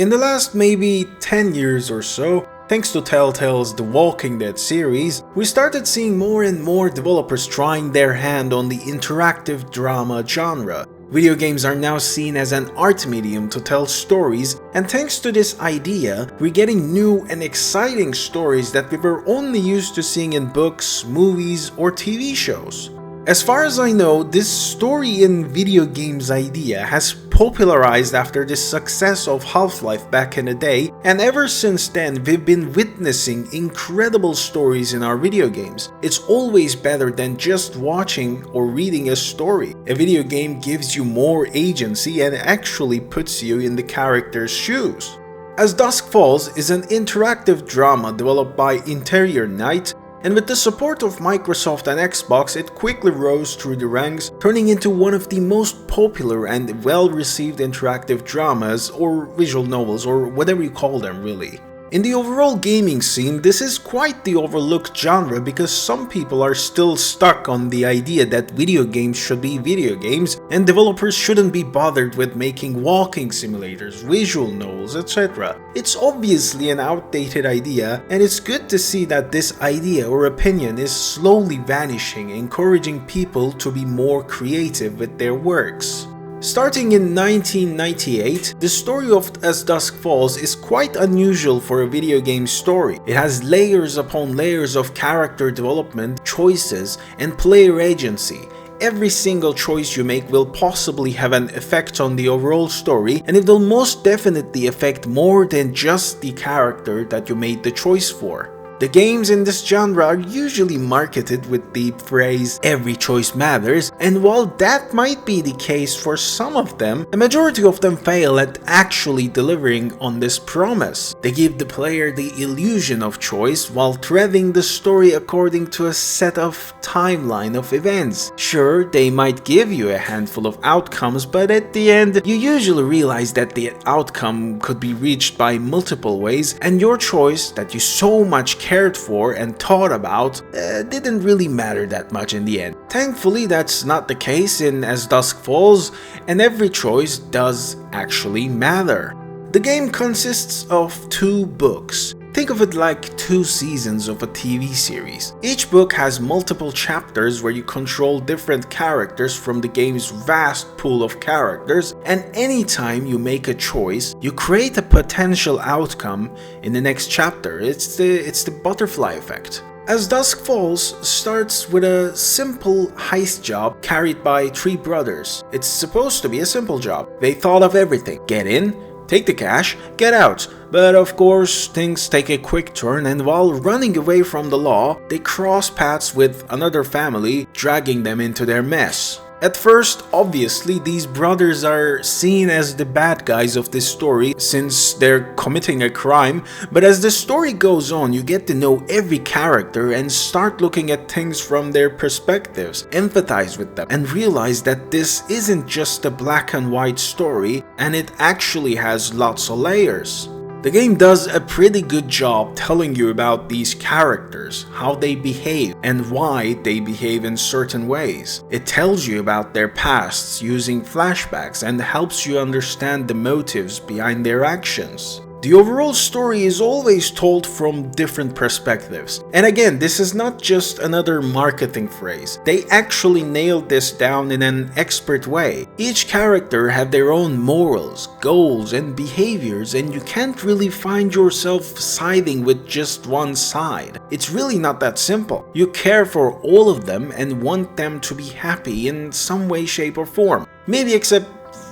In the last maybe 10 years or so, thanks to Telltale's The Walking Dead series, we started seeing more and more developers trying their hand on the interactive drama genre. Video games are now seen as an art medium to tell stories, and thanks to this idea, we're getting new and exciting stories that we were only used to seeing in books, movies, or TV shows. As far as I know, this story in video games idea has popularized after the success of Half-Life back in the day, and ever since then we've been witnessing incredible stories in our video games. It's always better than just watching or reading a story. A video game gives you more agency and actually puts you in the character's shoes. As Dusk Falls is an interactive drama developed by Interior Night, and with the support of Microsoft and Xbox, it quickly rose through the ranks, turning into one of the most popular and well-received interactive dramas or visual novels, or whatever you call them really. In the overall gaming scene, this is quite the overlooked genre because some people are still stuck on the idea that video games should be video games and developers shouldn't be bothered with making walking simulators, visual novels, etc. It's obviously an outdated idea, and it's good to see that this idea or opinion is slowly vanishing, encouraging people to be more creative with their works. Starting in 1998, the story of As Dusk Falls is quite unusual for a video game story. It has layers upon layers of character development, choices, and player agency. Every single choice you make will possibly have an effect on the overall story, and it will most definitely affect more than just the character that you made the choice for. The games in this genre are usually marketed with the phrase "every choice matters," and while that might be the case for some of them, a majority of them fail at actually delivering on this promise. They give the player the illusion of choice while threading the story according to a set of timeline of events. Sure, they might give you a handful of outcomes, but at the end, you usually realize that the outcome could be reached by multiple ways, and your choice that you so much cared for and thought about didn't really matter that much in the end. Thankfully, that's not the case in As Dusk Falls, and every choice does actually matter. The game consists of 2 books. Think of it like 2 seasons of a TV series. Each book has multiple chapters where you control different characters from the game's vast pool of characters, and anytime you make a choice, you create a potential outcome in the next chapter. It's the butterfly effect. As Dusk Falls starts with a simple heist job carried by 3 brothers. It's supposed to be a simple job. They thought of everything. Get in, take the cash, get out. But of course, things take a quick turn, and while running away from the law, they cross paths with another family, dragging them into their mess. At first, obviously, these brothers are seen as the bad guys of this story since they're committing a crime, but as the story goes on, you get to know every character and start looking at things from their perspectives, empathize with them, and realize that this isn't just a black and white story, and it actually has lots of layers. The game does a pretty good job telling you about these characters, how they behave, and why they behave in certain ways. It tells you about their pasts using flashbacks and helps you understand the motives behind their actions. The overall story is always told from different perspectives. And again, this is not just another marketing phrase. They actually nailed this down in an expert way. Each character have their own morals, goals, and behaviors, and you can't really find yourself siding with just one side. It's really not that simple. You care for all of them and want them to be happy in some way, shape, or form. Maybe except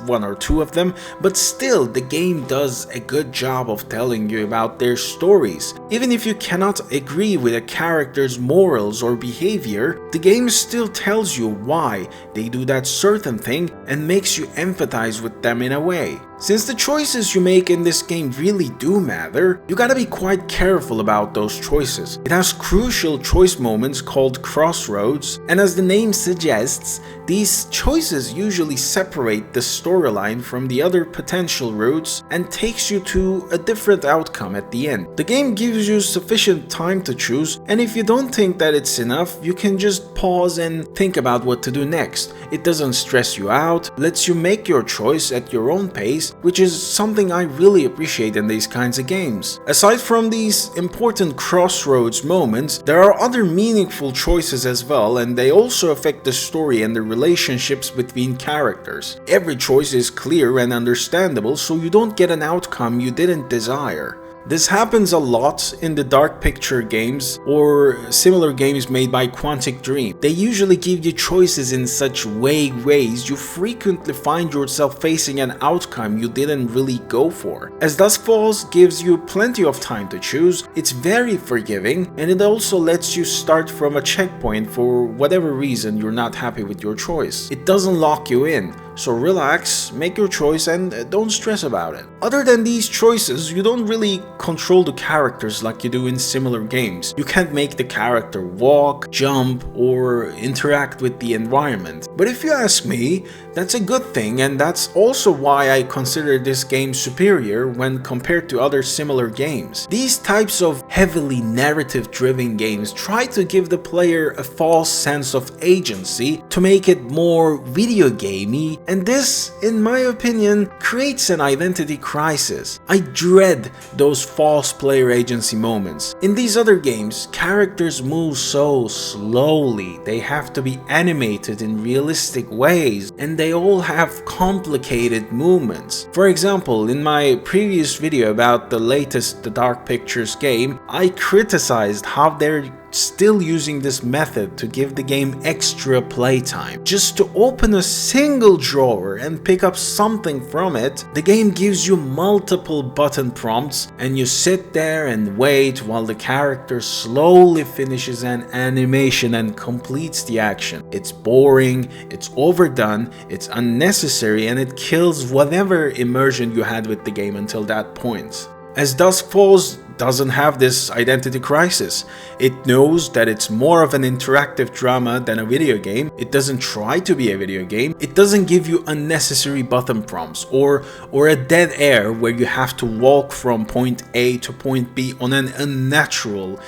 1 or 2 of them, but still the game does a good job of telling you about their stories. Even if you cannot agree with a character's morals or behavior, the game still tells you why they do that certain thing and makes you empathize with them in a way. Since the choices you make in this game really do matter, you gotta be quite careful about those choices. It has crucial choice moments called crossroads, and as the name suggests, these choices usually separate the storyline from the other potential routes and takes you to a different outcome at the end. The game gives you sufficient time to choose, and if you don't think that it's enough, you can just pause and think about what to do next. It doesn't stress you out, lets you make your choice at your own pace, series, which is something I really appreciate in these kinds of games. Aside from these important crossroads moments, there are other meaningful choices as well, and they also affect the story and the relationships between characters. Every choice is clear and understandable, so you don't get an outcome you didn't desire. This happens a lot in the Dark Picture games or similar games made by Quantic Dream. They usually give you choices in such vague ways you frequently find yourself facing an outcome you didn't really go for. As Dusk Falls gives you plenty of time to choose, it's very forgiving, and it also lets you start from a checkpoint for whatever reason you're not happy with your choice. It doesn't lock you in. So relax, make your choice, and don't stress about it. Other than these choices, you don't really control the characters like you do in similar games. You can't make the character walk, jump, or interact with the environment. But if you ask me, that's a good thing, and that's also why I consider this game superior when compared to other similar games. These types of heavily narrative-driven games try to give the player a false sense of agency to make it more video gamey, and this, in my opinion, creates an identity crisis. I dread those false player agency moments. In these other games, characters move so slowly, they have to be animated in realistic ways, and they all have complicated movements. For example, in my previous video about the latest The Dark Pictures game, I criticized how they're still using this method to give the game extra playtime. Just to open a single drawer and pick up something from it, the game gives you multiple button prompts, and you sit there and wait while the character slowly finishes an animation and completes the action. It's boring, it's overdone, it's unnecessary, and it kills whatever immersion you had with the game until that point. As Dusk Falls doesn't have this identity crisis. It knows that it's more of an interactive drama than a video game. It doesn't try to be a video game. It doesn't give you unnecessary button prompts or a dead air where you have to walk from point A to point B on an unnatural,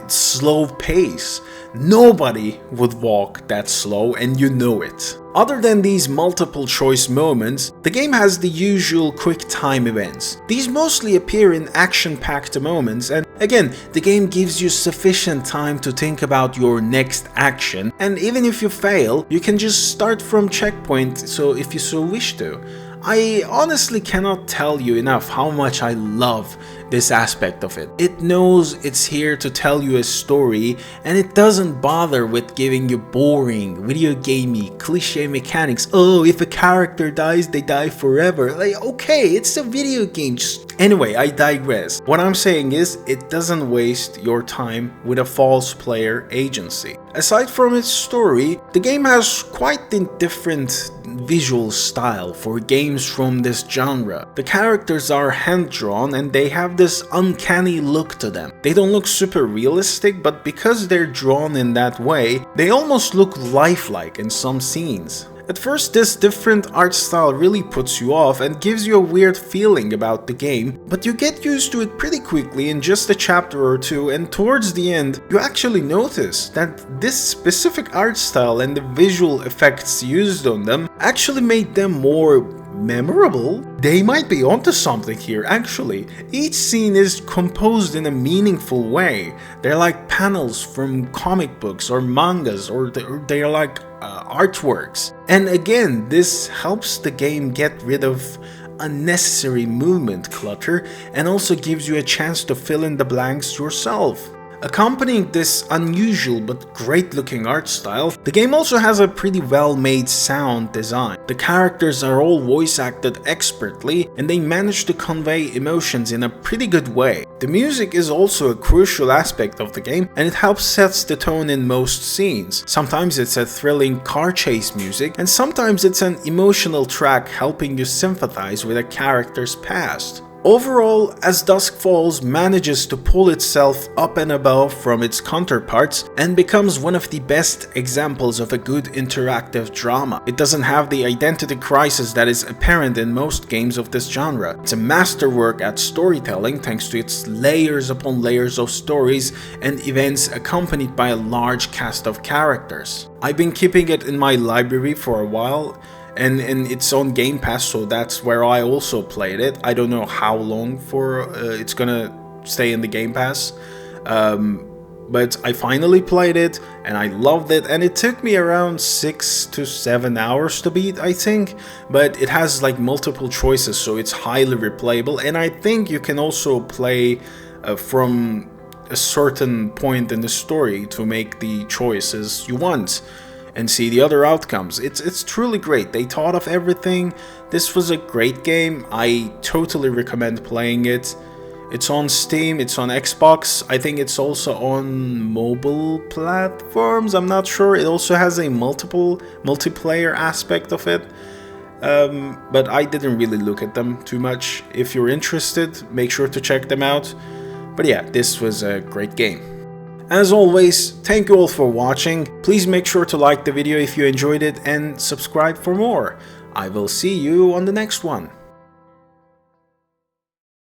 slow pace. Nobody would walk that slow, and you know it. Other than these multiple choice moments, the game has the usual quick time events. These mostly appear in action-packed moments, and again, the game gives you sufficient time to think about your next action, and even if you fail, you can just start from checkpoint, so if you so wish to. I honestly cannot tell you enough how much I love this aspect of it. It knows it's here to tell you a story, and it doesn't bother with giving you boring, video gamey, cliche mechanics. Oh, if a character dies, they die forever. Like, okay, it's a video game. Anyway, I digress. What I'm saying is, it doesn't waste your time with a false player agency. Aside from its story, the game has quite a different visual style for games from this genre. The characters are hand-drawn and they have this uncanny look to them. They don't look super realistic, but because they're drawn in that way, they almost look lifelike in some scenes. At first, this different art style really puts you off and gives you a weird feeling about the game, but you get used to it pretty quickly in just a chapter or two, and towards the end, you actually notice that this specific art style and the visual effects used on them actually made them more memorable. They might be onto something here, actually. Each scene is composed in a meaningful way. They're like panels from comic books or mangas, or they're like artworks. And again, this helps the game get rid of unnecessary movement clutter and also gives you a chance to fill in the blanks yourself. Accompanying this unusual but great looking art style, the game also has a pretty well made sound design. The characters are all voice acted expertly, and they manage to convey emotions in a pretty good way. The music is also a crucial aspect of the game, and it helps sets the tone in most scenes. Sometimes it's a thrilling car chase music, and sometimes it's an emotional track helping you sympathize with a character's past. Overall, as Dusk Falls manages to pull itself up and above from its counterparts and becomes one of the best examples of a good interactive drama. It doesn't have the identity crisis that is apparent in most games of this genre. It's a masterwork at storytelling thanks to its layers upon layers of stories and events accompanied by a large cast of characters. I've been keeping it in my library for a while. and it's on Game Pass, so that's where I also played it. I don't know how long for it's gonna stay in the Game Pass, but I finally played it and I loved it, and it took me around 6 to 7 hours to beat, I think, but it has like multiple choices, so it's highly replayable, and I think you can also play from a certain point in the story to make the choices you want and see the other outcomes. It's truly great. They thought of everything. This was a great game. I totally recommend playing it. It's on Steam, it's on Xbox, I think it's also on mobile platforms, I'm not sure. It also has a multiplayer aspect of it, but I didn't really look at them too much. If you're interested, make sure to check them out. But yeah, this was a great game. As always, thank you all for watching. Please make sure to like the video if you enjoyed it and subscribe for more. I will see you on the next one.